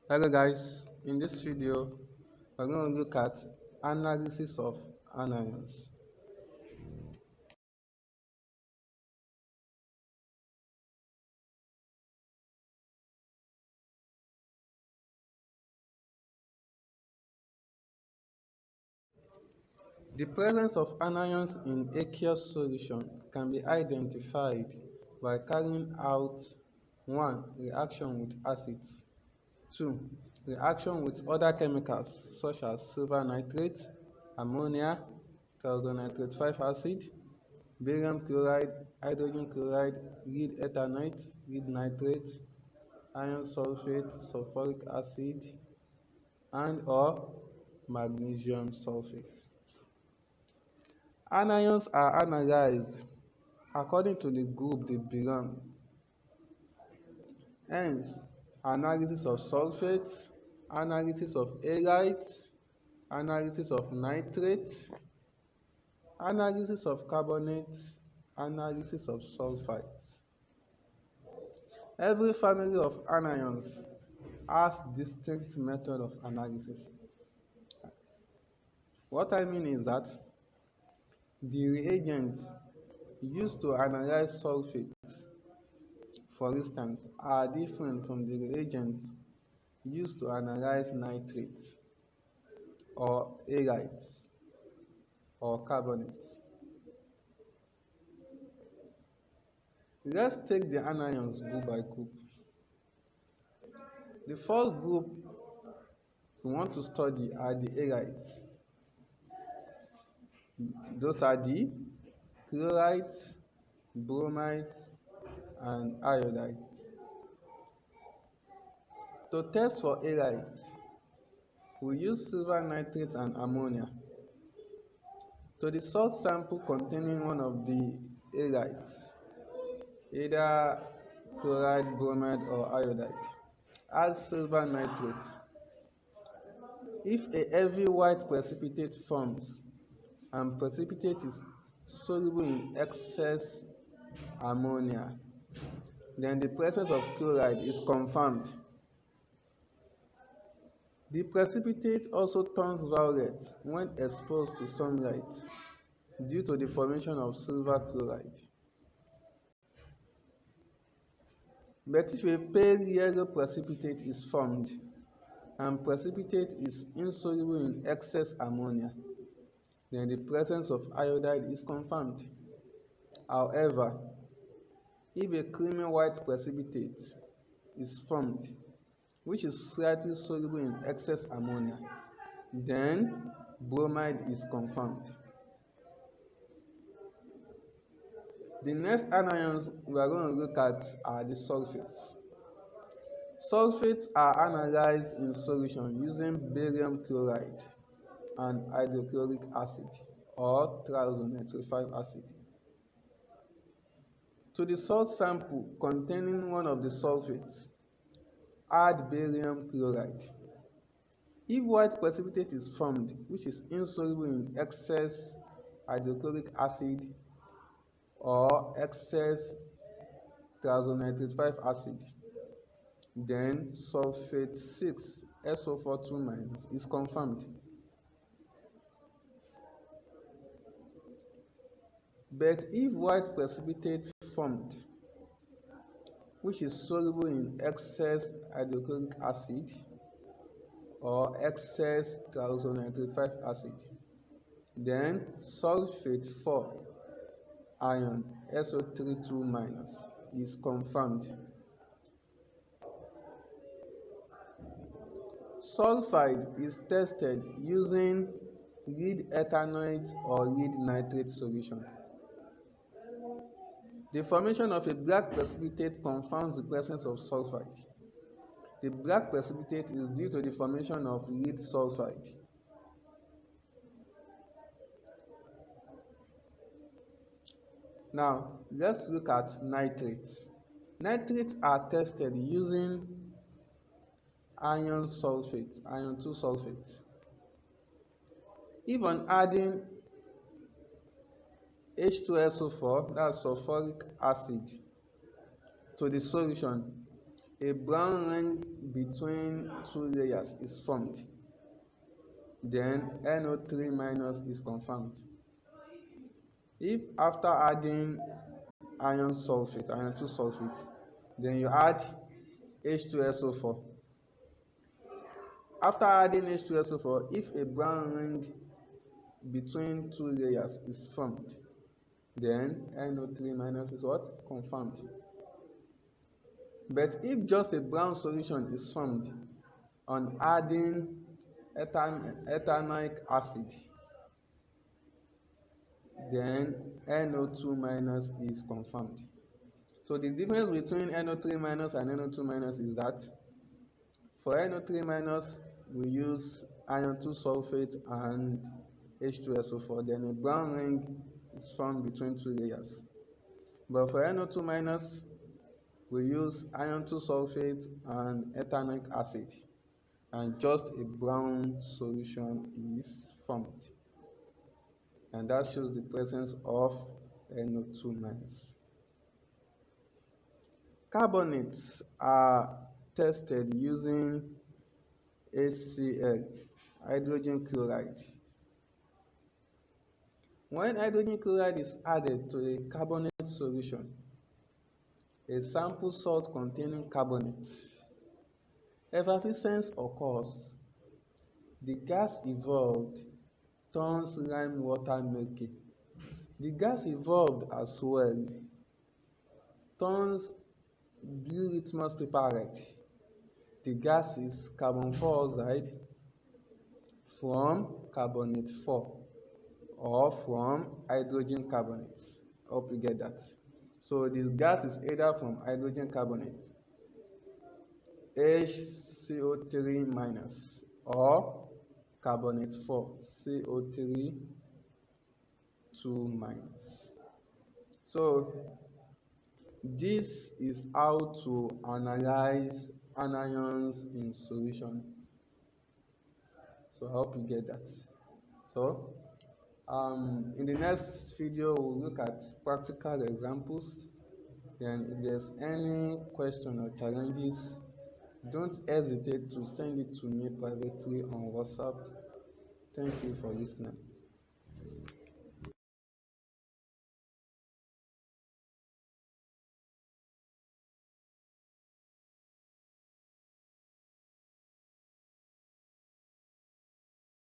Hello guys, in this video we're going to look at analysis of anions. The presence of anions in aqueous solution can be identified by carrying out 1. Reaction with acids, 2. Reaction with other chemicals such as silver nitrate, ammonia, thiazonitrate 5 acid, barium chloride, hydrogen chloride, lead ethernite, lead nitrate, iron sulfate, sulfuric acid, and or magnesium sulfate. Anions are analyzed according to the group they belong. Hence, analysis of sulfates, analysis of halides, analysis of nitrates, analysis of carbonates, analysis of sulfides. Every family of anions has distinct method of analysis. What I mean is that the reagents used to analyze sulfates, for instance, are different from the reagents used to analyze nitrates or halides or carbonates. Let's take the anions group by group. The first group we want to study are the halides. Those are the chlorides, bromides, and iodides. To test for halides, we use silver nitrate and ammonia. To the salt sample containing one of the halides, either chloride, bromide, or iodide, add silver nitrate. If a heavy white precipitate forms and precipitate is soluble in excess ammonia, then the presence of chloride is confirmed. The precipitate also turns violet when exposed to sunlight due to the formation of silver chloride. But if a pale yellow precipitate is formed and precipitate is insoluble in excess ammonia, then the presence of iodide is confirmed. However, if a creamy white precipitate is formed, which is slightly soluble in excess ammonia, then bromide is confirmed. The next anions we are going to look at are the sulfates. Sulfates are analyzed in solution using barium chloride and hydrochloric acid or thiazonitrate acid. To the salt sample containing one of the sulfates, add barium chloride. If white precipitate is formed, which is insoluble in excess hydrochloric acid or excess thiazonitrate acid, then sulfate 6 SO42- is confirmed. But if white precipitate formed, which is soluble in excess hydrochloric acid or excess thiazonitrate acid, then sulfate 4 ion SO32- is confirmed. Sulfide is tested using lead ethernite or lead nitrate solution. The formation of a black precipitate confirms the presence of sulfide. The black precipitate is due to the formation of lead sulfide. Now, let's look at nitrates. Nitrates are tested using iron sulfate, iron 2 sulfate. If on adding H2SO4, that's sulfuric acid, to the solution, a brown between two layers is formed, then NO3 minus is confirmed. If after adding iron sulfate, iron 2 sulfate, then you add H2SO4. After adding H2SO4, if a brown ring between two layers is formed, then NO3 minus is what? Confirmed. But if just a brown solution is formed on adding ethanoic acid, then NO2 minus is confirmed. So the difference between NO3 minus and NO2 minus is that for NO3 minus, we use iron 2 sulfate and H2SO4. Then a brown ring is formed between two layers. But for NO2 minus, we use iron 2 sulfate and ethanoic acid, and just a brown solution is formed. And that shows the presence of NO2 minus. Carbonates are tested using HCl, hydrogen chloride. When hydrogen chloride is added to a carbonate solution, a sample salt containing carbonate, effervescence occurs. The gas evolved turns lime water milky. The gas evolved as well turns blue litmus paper red. The gas is carbon 4 oxide from carbonate 4 or from hydrogen carbonate. Hope you get that. So this gas is either from hydrogen carbonate, HCO3 minus, or carbonate 4, CO3 2 minus. So this is how to analyze anions in solution. So I hope you get that. So in the next video, we'll look at practical examples. Then if there's any question or challenges, don't hesitate to send it to me privately on WhatsApp. Thank you for listening.